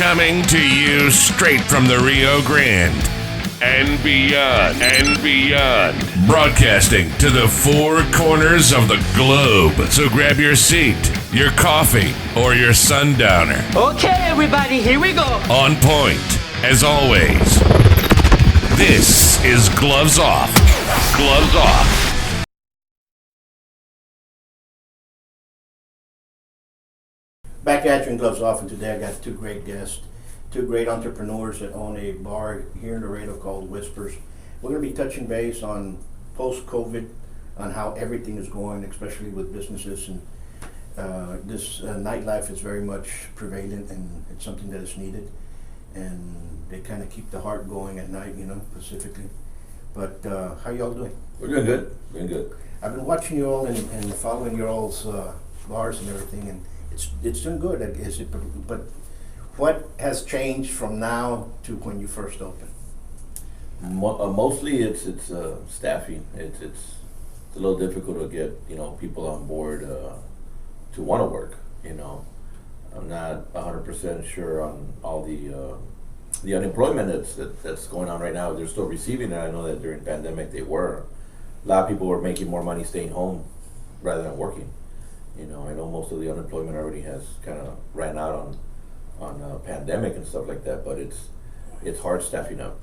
Coming to you straight from the Rio Grande and beyond. Broadcasting to the four corners of the globe. So grab your seat, your coffee, or your sundowner. Okay, everybody, here we go. On point, as always. This is Gloves Off. Gloves Off. Back at you in Gloves Off, and today I got two great guests, two great entrepreneurs that own a bar here in Laredo called Whispers. We're going to be touching base on post-COVID, on how everything is going, especially with businesses, and this nightlife is very much prevalent, and it's something that is needed, and they kind of keep the heart going at night, you know, specifically. But how y'all doing? We're doing good. Doing good. I've been watching you all and following your all's bars and everything, and it's doing good. Is it? But what has changed from now to when you first opened? Mostly, it's staffing. It's a little difficult to get people on board to want to work. I'm not 100% sure on all the unemployment that's going on right now. They're still receiving it. I know that during the pandemic they were. A lot of people were making more money staying home rather than working. I know most of the unemployment already has kind of ran out on pandemic and stuff like that, but it's hard staffing up.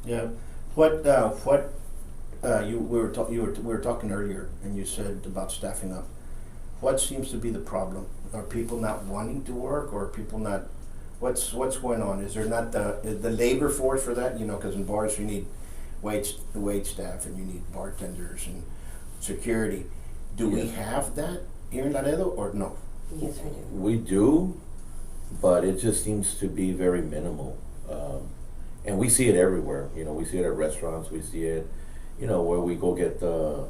Yeah. What we were talking earlier, and you said about staffing up. What seems to be the problem? Are people not wanting to work, or are people not? What's going on? Is there not the labor force for that? Because in bars you need wait staff, and you need bartenders and security. Do we have that here in Laredo, or no? Yes, we do. We do, but it just seems to be very minimal. And we see it everywhere. We see it at restaurants. We see it, where we go get the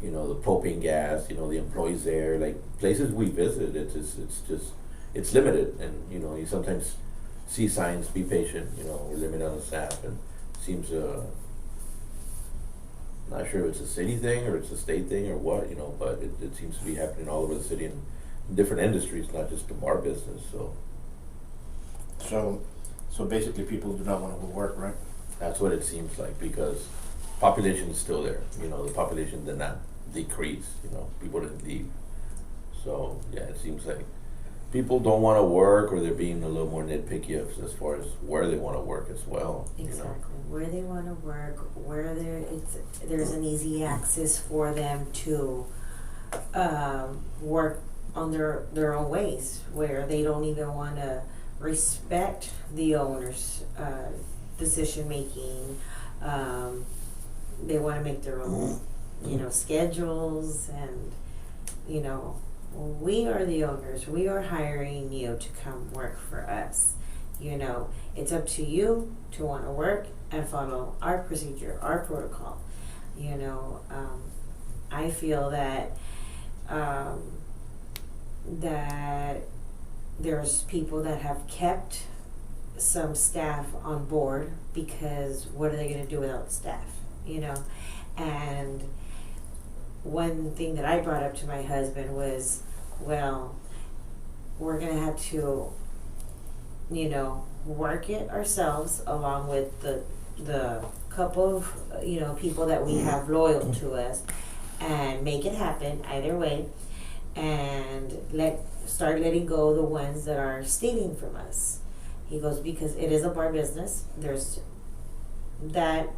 propane gas. The employees there, like places we visit. It's limited, and you sometimes see signs. Be patient. We're limited on the staff, and it seems. Not sure if it's a city thing or it's a state thing or what, but it seems to be happening all over the city in different industries, not just the bar business. So basically, people do not want to go work, right? That's what it seems like, because population is still there. The population did not decrease. People didn't leave. So yeah, it seems like people don't want to work, or they're being a little more nitpicky as far as where they want to work as well. Exactly. Where they want to work, where there's an easy access for them to work on their own ways, where they don't even want to respect the owner's decision making. They want to make their own, schedules, and we are the owners. We are hiring you to come work for us. It's up to you to want to work and follow our procedure, our protocol. I feel that that there's people that have kept some staff on board, because what are they going to do without staff? And one thing that I brought up to my husband was, well, we're going to have to, work it ourselves, along with the couple of, people that we have loyal to us, and make it happen either way, and start letting go the ones that are stealing from us. He goes, because it is a bar business. There's that,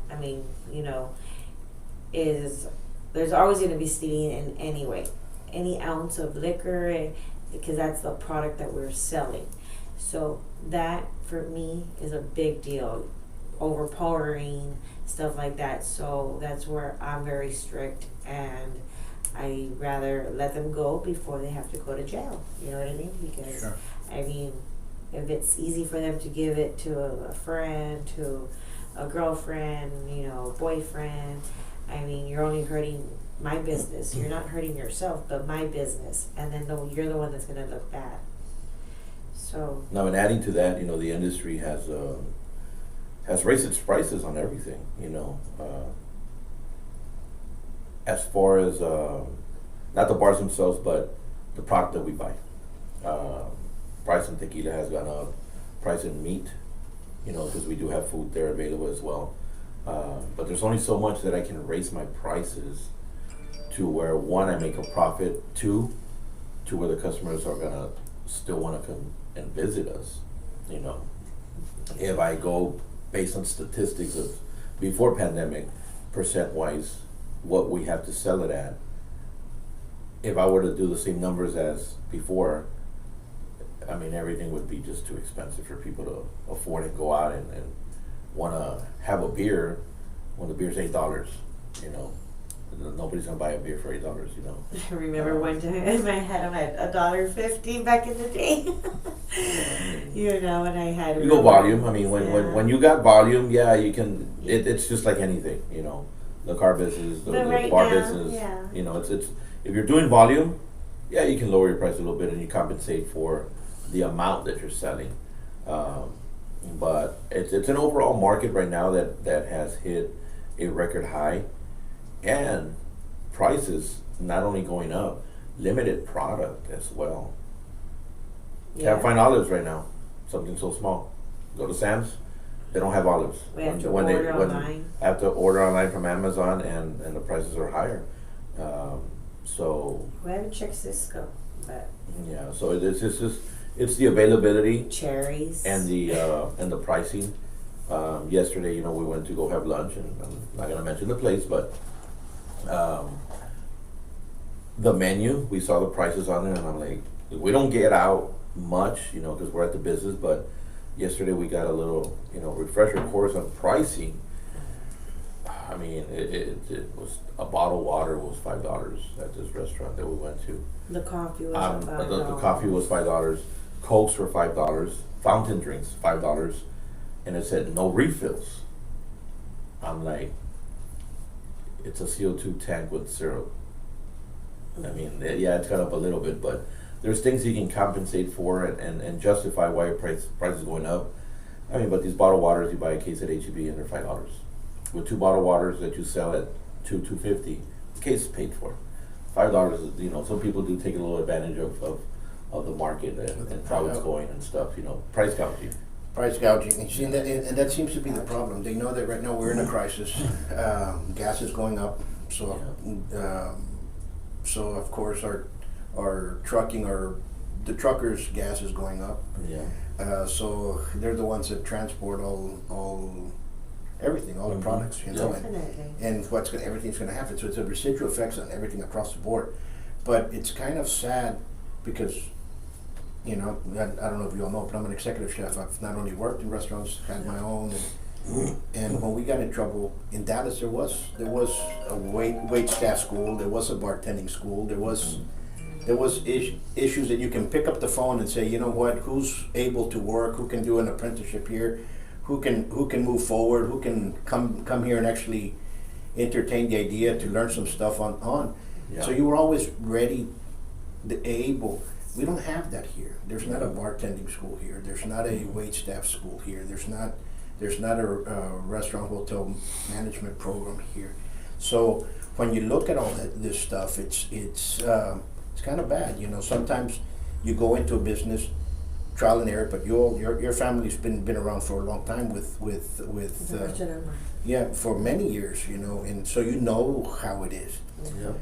there's always going to be stealing in any way, any ounce of liquor, because that's the product that we're selling. So that, for me, is a big deal. Overpowering, stuff like that. So that's where I'm very strict, and I rather let them go before they have to go to jail. You know what I mean? Because, sure. If it's easy for them to give it to a friend, to a girlfriend, boyfriend, you're only hurting my business. You're not hurting yourself, but my business. And then you're the one that's going to look bad. So now, in adding to that, the industry has raised its prices on everything. As far as not the bars themselves, but the product that we buy. price in tequila has gone up, price in meat, you know, because we do have food there available as well. But there's only so much that I can raise my prices to where, one, I make a profit, two, to where the customers are gonna still wanna come and visit us, you know. If I go based on statistics of before pandemic, percent-wise, what we have to sell it at, if I were to do the same numbers as before, I mean, everything would be just too expensive for people to afford and go out and wanna have a beer when the beer's $8, you know. Nobody's gonna buy a beer for $8, you know. I remember one time I had them at $1.50 back in the day. You know, and I had. You go volume. I mean, when you got volume, yeah, you can. It's just like anything, you know. The car business, the right bar now, business. yeah. You know, it's if you're doing volume, yeah, you can lower your price a little bit and you compensate for the amount that you're selling. But it's an overall market right now that has hit a record high. And prices not only going up, limited product as well. Yeah. Can't find olives right now. Something so small. Go to Sam's, they don't have olives. We have to order online. I have to order online from Amazon, and the prices are higher. So We haven't checked Cisco, but yeah, so it's the availability cherries and the pricing. Yesterday, you know, we went to go have lunch, and I'm not gonna mention the place, but the menu, we saw the prices on there, and I'm like, we don't get out much, you know, because we're at the business, but yesterday we got a little, you know, refresher course on pricing. I mean, it was, a bottle of water was $5 at this restaurant that we went to. the coffee was about The coffee was $5, Cokes were $5, fountain drinks $5, and it said no refills. I'm like, it's a CO2 tank with syrup. I mean, yeah, it's gone up a little bit, but there's things you can compensate for and justify why your price is going up. I mean, but these bottled waters, you buy a case at HEB and they're $5. With 2 bottled waters that you sell at $2.50, the case is paid for. $5 is, you know, some people do take a little advantage of the market and how it's going and stuff, you know, price gouging. Price gouging, and see, and that seems to be the problem. They know that right now we're in a crisis. Gas is going up, so so of course our trucking, the truckers' gas is going up. Yeah. So they're the ones that transport all everything, all the products, you know, and everything's gonna happen. So it's a residual effects on everything across the board. But it's kind of sad because, you know, I don't know if you all know, but I'm an executive chef. I've not only worked in restaurants, had my own, and when we got in trouble in Dallas, there was a wait staff school, there was a bartending school, there was issues that you can pick up the phone and say, you know what, who's able to work, who can do an apprenticeship here, who can move forward, who can come here and actually entertain the idea to learn some stuff on. Yeah. So you were always ready, able. We don't have that here. There's not a bartending school here. There's not a wait staff school here. There's not a restaurant hotel management program here. So when you look at all this stuff, it's kind of bad. You know, sometimes you go into a business, trial and error, but your family's been around for a long time with for many years, you know, and so you know how it is. Yeah.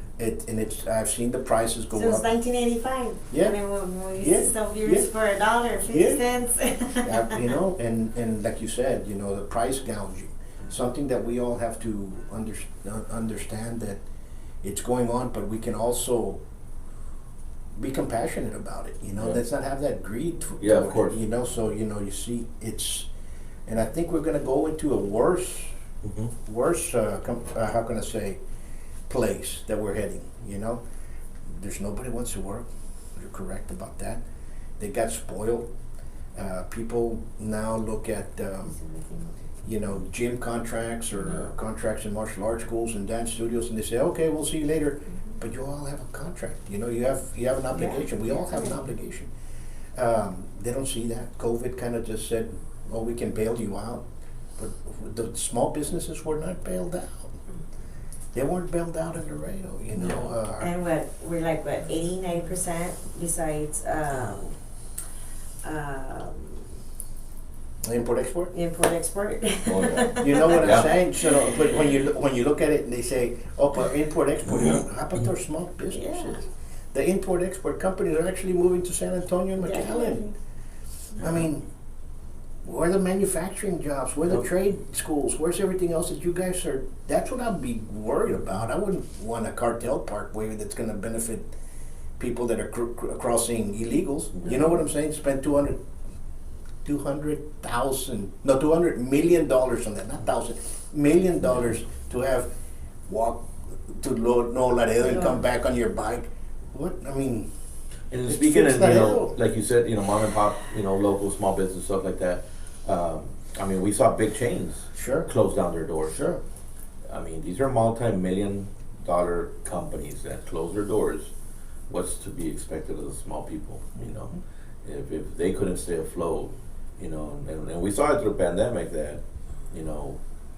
I've seen the prices go since up 1985. Yeah. I mean, when we used to sell beers for $1.50. You know, and like you said, you know, the price gouging, something that we all have to understand that it's going on, but we can also be compassionate about it. You know, let's not have that greed. Of course. You know, so you know, you see, and I think we're going to go into a worse. How can I say? Place that we're heading, you know. There's nobody wants to work. You're correct about that. They got spoiled. People now look at you know, gym contracts or contracts in martial arts schools and dance studios, and they say, okay, we'll see you later. But you all have a contract. You know, you have an obligation. We all have an obligation. They don't see that. COVID kind of just said, oh, we can bail you out. But the small businesses were not bailed out. They weren't bailed out in Laredo, you know. And we're like 80-90% besides Import export. Import-export. Oh, yeah. You know what Yeah. I'm saying? So, but when you look at it and they say, oh, but import export, how about those small businesses? The import export companies are actually moving to San Antonio and McAllen. I mean, where are the manufacturing jobs? Where are the trade schools? Where's everything else that you guys are? That's what I'd be worried about. I wouldn't want a cartel parkway that's going to benefit people that are crossing illegals. You know what I'm saying? Spend $200 million on that, not thousand, $1 million to have walk to No Laredo and come back on your bike. What, I mean. And It's speaking of, fixed Laredo. like you said, mom and pop, local small business, stuff like that. I mean, we saw big chains Sure. close down their doors. Sure. I mean, these are multi-million-dollar companies that close their doors. What's to be expected of the small people, If they couldn't stay afloat, and we saw it through the pandemic that,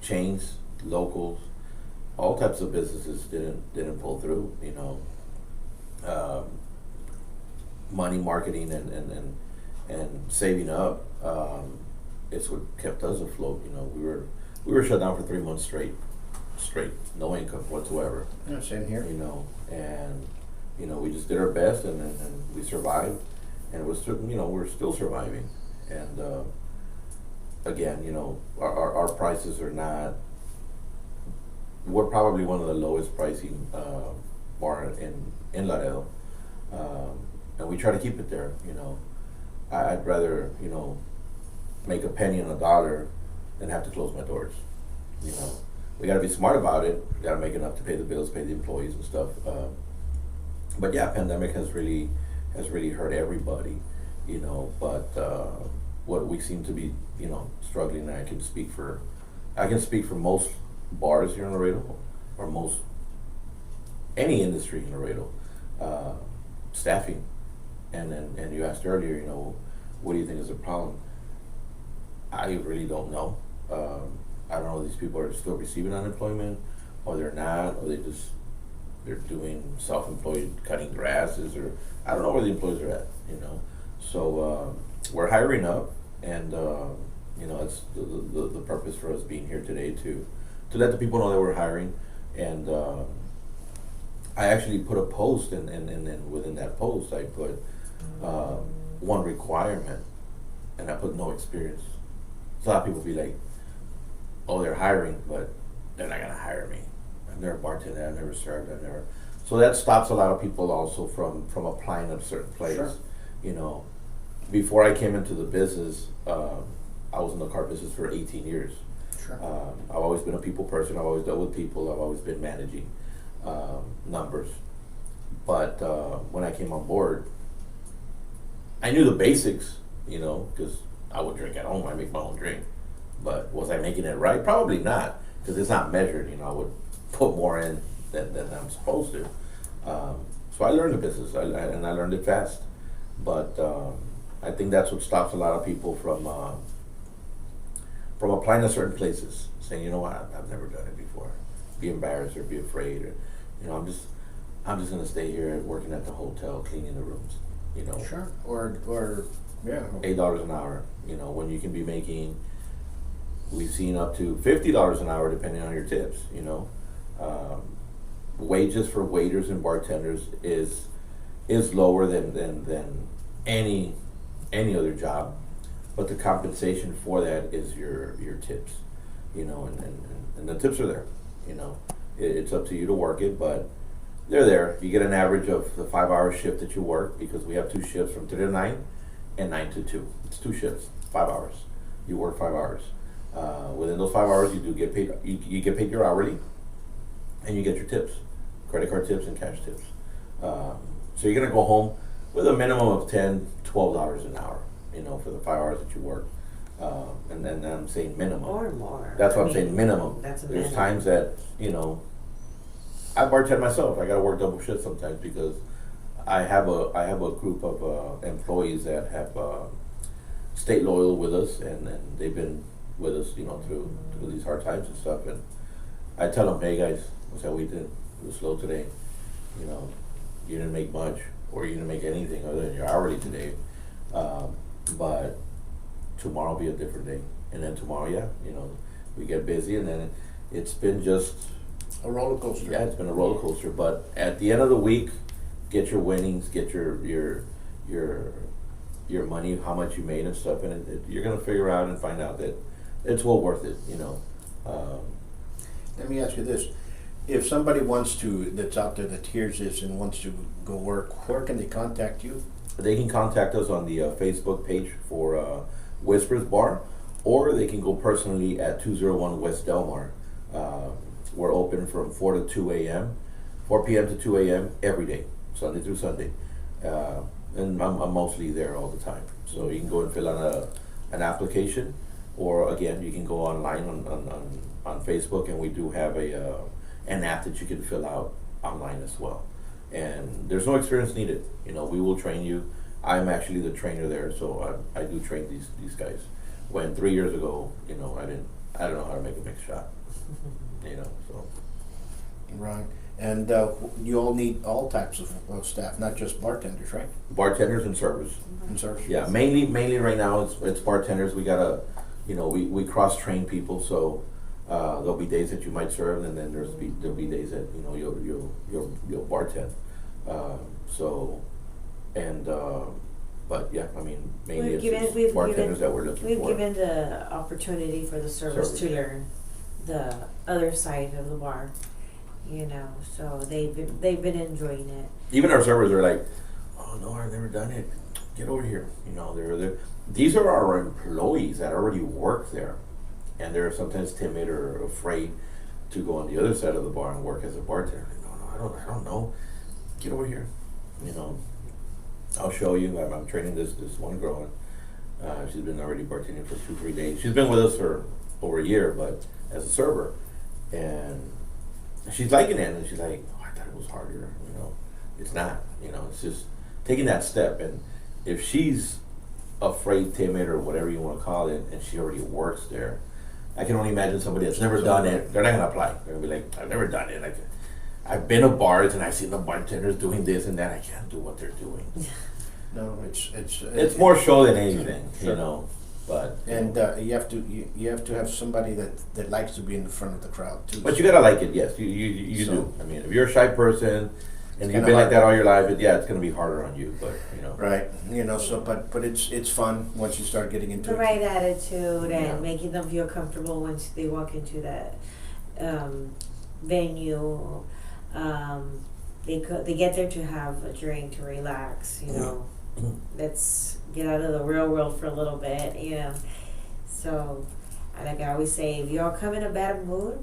chains, locals, all types of businesses didn't pull through, money marketing and saving up, it's what kept us afloat. We were shut down for 3 months straight, no income whatsoever. Yeah, same here. And we just did our best, and we survived, and we're still surviving. And again, our prices are not. We're probably one of the lowest pricing bar in Laredo, and we try to keep it there. I'd rather make a penny on a dollar than have to close my doors. We got to be smart about it. We got to make enough to pay the bills, pay the employees and stuff. But yeah, pandemic has really hurt everybody. But what we seem to be struggling. And I can speak for most bars here in Laredo, or most any industry in Laredo, staffing. And you asked earlier, what do you think is the problem? I really don't know. I don't know if these people are still receiving unemployment, or they're not, or they're doing self-employed cutting grasses, or I don't know where the employees are at. So we're hiring up, and that's the purpose for us being here today, to let the people know that we're hiring. And I actually put a post, and then within that post I put one requirement, and I put no experience. So a lot of people be like, oh, they're hiring, but they're not gonna hire me. I've never bartended, I've never served, I've never. So that stops a lot of people also from applying at a certain place. Sure. Before I came into the business, I was in the car business for 18 years. Sure. I've always been a people person. I've always dealt with people. I've always been managing numbers. But when I came on board, I knew the basics, because I would drink at home. I make my own drink. But was I making it right? Probably not, because it's not measured. I would put more in than I'm supposed to. So I learned the business, and I learned it fast. But I think that's what stops a lot of people from applying to certain places, saying, you know what, I've never done it before. Be embarrassed or be afraid, or I'm just gonna stay here working at the hotel, cleaning the rooms. Sure. Or yeah. $8 an hour. When you can be making, we've seen up to $50 an hour depending on your tips. Wages for waiters and bartenders is lower than any other job, but the compensation for that is your tips. And the tips are there. It's up to you to work it, but they're there. You get an average of the 5-hour shift that you work, because we have 2 shifts from 3 to 9 and 9 to 2. It's 2 shifts, 5 hours. You work 5 hours. Within those 5 hours, you do get paid. You get paid your hourly, and you get your tips, credit card tips and cash tips. So you're gonna go home with a minimum of $10, $12 an hour. For the 5 hours that you work. And then I'm saying minimum. Or more. That's what I'm saying, minimum. That's a There's minimum. times that, I bartend myself. I gotta work double shifts sometimes, because I have a group of employees that have stayed loyal with us, and they've been with us, through these hard times and stuff. And I tell them, hey guys, what's that we did? It was slow today. You didn't make much, or you didn't make anything other than your hourly today. but tomorrow will be a different day. And then tomorrow, we get busy, and then it's been just A roller coaster. yeah, it's been a roller coaster. But at the end of the week, get your winnings, get your money, how much you made and stuff, and you're gonna figure out and find out that it's well worth it. Let me ask you this. If somebody that's out there that hears this and wants to go work, where can they contact you? They can contact us on the Facebook page for Whispers Bar, or they can go personally at 201 West Delmar. We're open from 4 to 2 a.m., 4 p.m. to 2 a.m. every day, Sunday through Sunday. And I'm mostly there all the time. So you can go and fill out an application, or again, you can go online on Facebook, and we do have an app that you can fill out online as well. And there's no experience needed. We will train you. I'm actually the trainer there, so I do train these guys. When 3 years ago, I don't know how to make a mixed shot. So. Right. And you all need all types of staff, not just bartenders, right? Bartenders and servers. And servers. Yeah, mainly right now it's bartenders. We gotta, we cross train people, so there'll be days that you might serve, and then there'll be days that you'll bartend. But yeah, mainly it's bartenders that we're looking for. We've given the opportunity for the servers to learn the other side of the bar, so they've been enjoying it. Even our servers are like, oh no, I've never done it. Get over here. These are our employees that already work there, and they're sometimes timid or afraid to go on the other side of the bar and work as a bartender. No, I don't know. Get over here. I'll show you. I'm training this one girl. She's been already bartending for 2-3 days. She's been with us for over a year, but as a server, and she's liking it. And she's like, "Oh, I thought it was harder." It's not. It's just taking that step. And if she's afraid, timid, or whatever you want to call it, and she already works there, I can only imagine somebody that's never done it. They're not gonna apply. They're gonna be like, "I've never done it. I've been to bars and I've seen the bartenders doing this and that. I can't do what they're doing." No, it's It's more show than anything, Sure. But you have to have somebody that likes to be in the front of the crowd too. you gotta like it. Yes, you do. If you're a shy person and you've been like that all your life, it's gonna be harder on you. But Right. But it's fun once you start getting into The it. right attitude Yeah. and making them feel comfortable once they walk into that venue. They get there to have a drink, to relax, let's get out of the real world for a little bit, So, like I always say, if y'all come in a bad mood,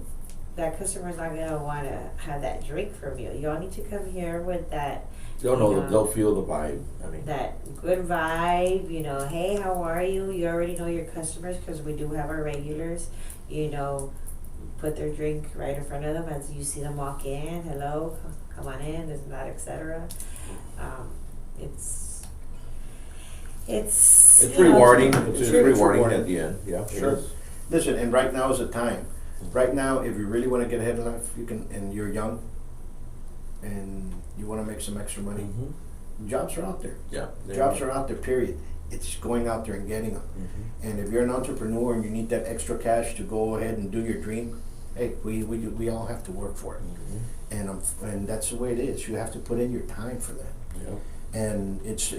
that customer's not gonna want to have that drink from you. Y'all need to come here with that. they'll feel the vibe. That good vibe, hey, how are you? You already know your customers, because we do have our regulars, put their drink right in front of them as you see them walk in. Hello, come on in, this and that, etc. It's rewarding. It's rewarding at the end. Yeah, Sure. Listen, and right now is the time. Right now, if you really want to get ahead in life, you can, and you're young, and you want to make some extra money. Mm-hmm. Jobs are out there. Yeah, Jobs are out there. Period. It's going out there and getting them. Mm-hmm. And if you're an entrepreneur and you need that extra cash to go ahead and do your dream, hey, we all have to work for it. Mm-hmm. And that's the way it is. You have to put in your time for that. Yeah. And it's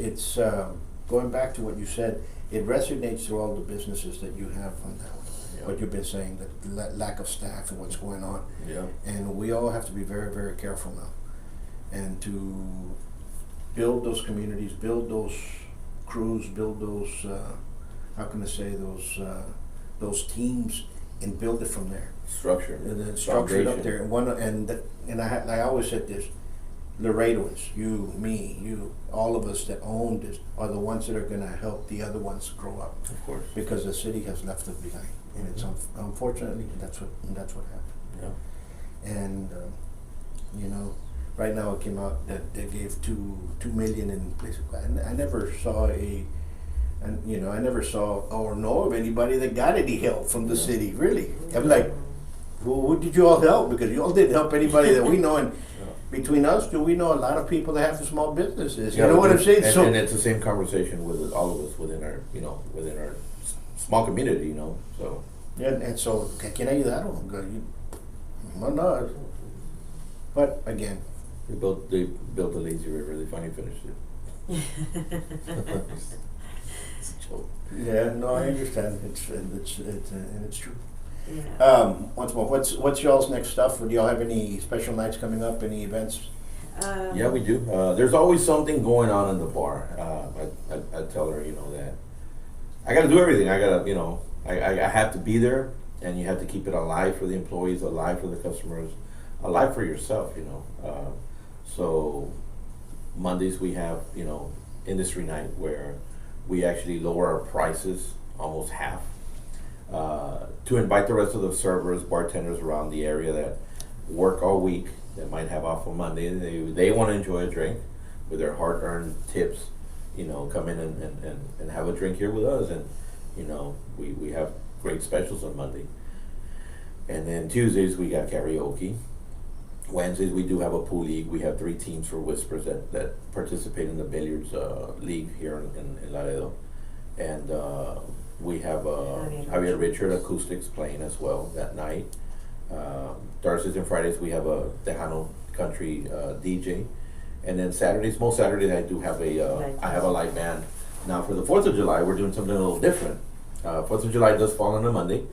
going back to what you said. It resonates to all the businesses that you have on that one. Yeah. What you've been saying, the lack of staff and what's going on. Yeah. And we all have to be very, very careful now. And to build those communities, build those crews, build those, those teams, and build it from there. Structure. And then structure it up Foundation. there. And I always said this, Laredoans, you, me, you, all of us that own this are the ones that are going to help the other ones grow up. Of course. Because the city has left it behind. And it's unfortunately, that's what happened. Yeah. And right now it came out that they gave $2 million in places. I never saw I never saw or know of anybody that got any help from the city. Really, I'm like, well, what did you all help? Because you all didn't help anybody that we know. And between us, do we know a lot of people that have small businesses? You Yeah, know what I'm saying? And, So and it's the same conversation with all of us within our, within our small community, so. yeah, and so can I ayudar? Well, no. But again, They built the lazy river. They finally finished it. It's a joke. yeah, no, I understand. It's true. Yeah. Once more, what's y'all's next stuff? Do y'all have any special nights coming up? Any events? Yeah, we do. There's always something going on in the bar. I tell her, that I got to do everything. I got to, I have to be there, and you have to keep it alive for the employees, alive for the customers, alive for yourself, So Mondays we have, industry night where we actually lower our prices almost half to invite the rest of the servers, bartenders around the area that work all week, that might have off on Monday. They want to enjoy a drink with their hard-earned tips, come in and have a drink here with us. And, we have great specials on Monday. And then Tuesdays we got karaoke. Wednesdays we do have a pool league. We have 3 teams for Whispers that participate in the billiards league here in Laredo. And we have Javier Richard Acoustics playing as well that night. Thursdays and Fridays we have a Tejano country DJ. And then most Saturdays I do have I have a live band. Now for the 4th of July we're doing something a little different. 4th of July does fall on a Monday,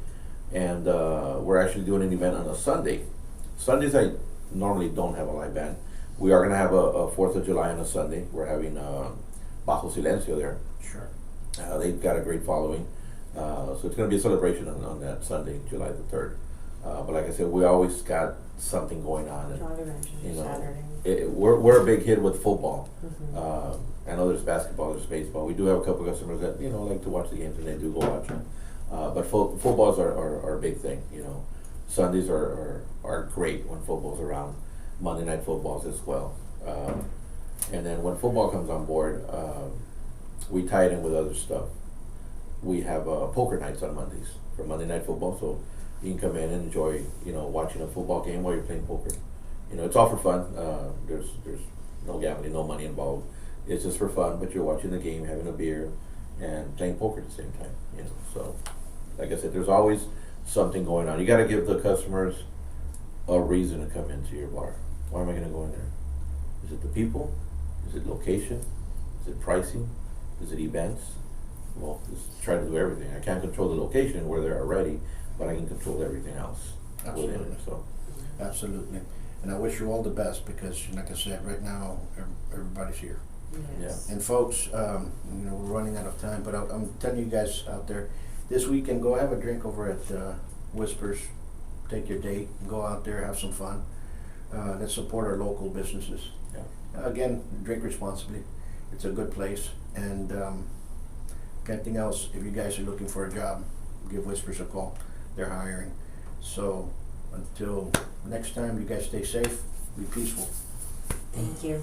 and we're actually doing an event on a Sunday. Sundays I normally don't have a live band. We are going to have a 4th of July on a Sunday. We're having Bajo Silencio there. Sure. They've got a great following. So it's going to be a celebration on that Sunday, July the 3rd. But like I said, we always got something going on. And, Saturday. We're a big hit with football. Mm-hmm. I know there's basketball, there's baseball. We do have a couple of customers that like to watch the games, and they do go watch them. But footballs are a big thing. Sundays are great when football's around. Monday night footballs as well. And then when football comes on board, we tie it in with other stuff. We have poker nights on Mondays for Monday night football, so you can come in and enjoy, watching a football game while you're playing poker. It's all for fun. There's no gambling, no money involved. It's just for fun, but you're watching the game, having a beer, and playing poker at the same time. So like I said, there's always something going on. You got to give the customers a reason to come into your bar. Why am I going to go in there? Is it the people? Is it location? Is it pricing? Is it events? Well, just try to do everything. I can't control the location where they're already, but I can control everything else. Absolutely. Within, so. Absolutely. And I wish you all the best because, like I said, right now everybody's here. Yes. And folks, we're running out of time, but I'm telling you guys out there, this weekend go have a drink over at Whispers. Take your date, go out there, have some fun. Let's support our local businesses. Yeah. Again, drink responsibly. It's a good place. And anything else, if you guys are looking for a job, give Whispers a call. They're hiring. So until next time, you guys stay safe, be peaceful. Thank you.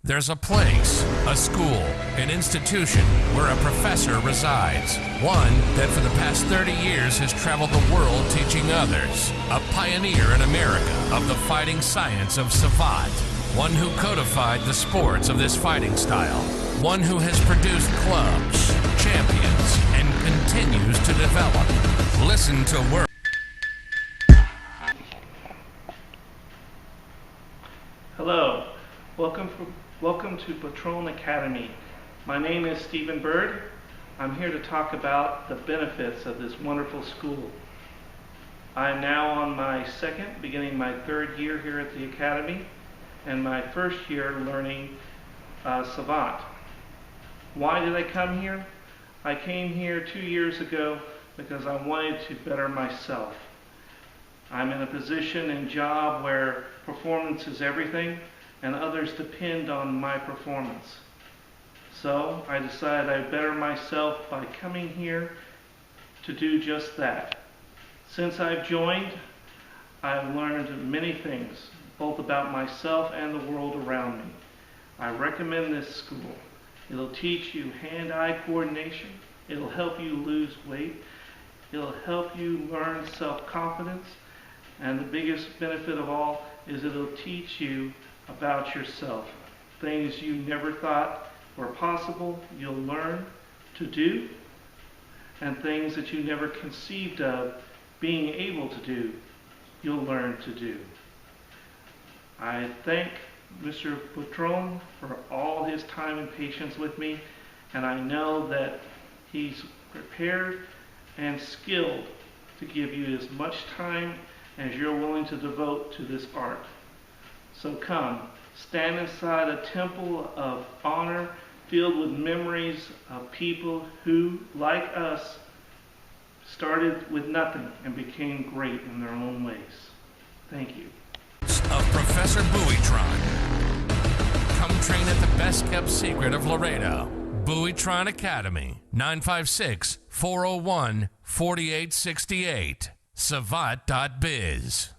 There's a place, a school, an institution where a professor resides. One that for the past 30 years has traveled the world teaching others. A pioneer in America of the fighting science of savate. One who codified the sports of this fighting style. One who has produced clubs, champions, and continues to develop. Listen to work. Hello, welcome to Buitrón Academy. My name is Stephen Bird. I'm here to talk about the benefits of this wonderful school. I am now on my second, beginning my 3rd year here at the Academy, and my 1st year learning savate. Why did I come here? I came here 2 years ago because I wanted to better myself. I'm in a position and job where performance is everything, and others depend on my performance. So I decided I'd better myself by coming here to do just that. Since I've joined, I've learned many things, both about myself and the world around me. I recommend this school. It'll teach you hand-eye coordination. It'll help you lose weight. It'll help you learn self-confidence. And the biggest benefit of all is it'll teach you about yourself. Things you never thought were possible, you'll learn to do. And things that you never conceived of being able to do, you'll learn to do. I thank Mr. Buitrón for all his time and patience with me, and I know that he's prepared and skilled to give you as much time as you're willing to devote to this art. So come, stand inside a temple of honor filled with memories of people who, like us, started with nothing and became great in their own ways. Thank you. Of Professor Buitrón. Come train at the best kept secret of Laredo. Buitrón Academy, 956-401-4868. Savat.biz.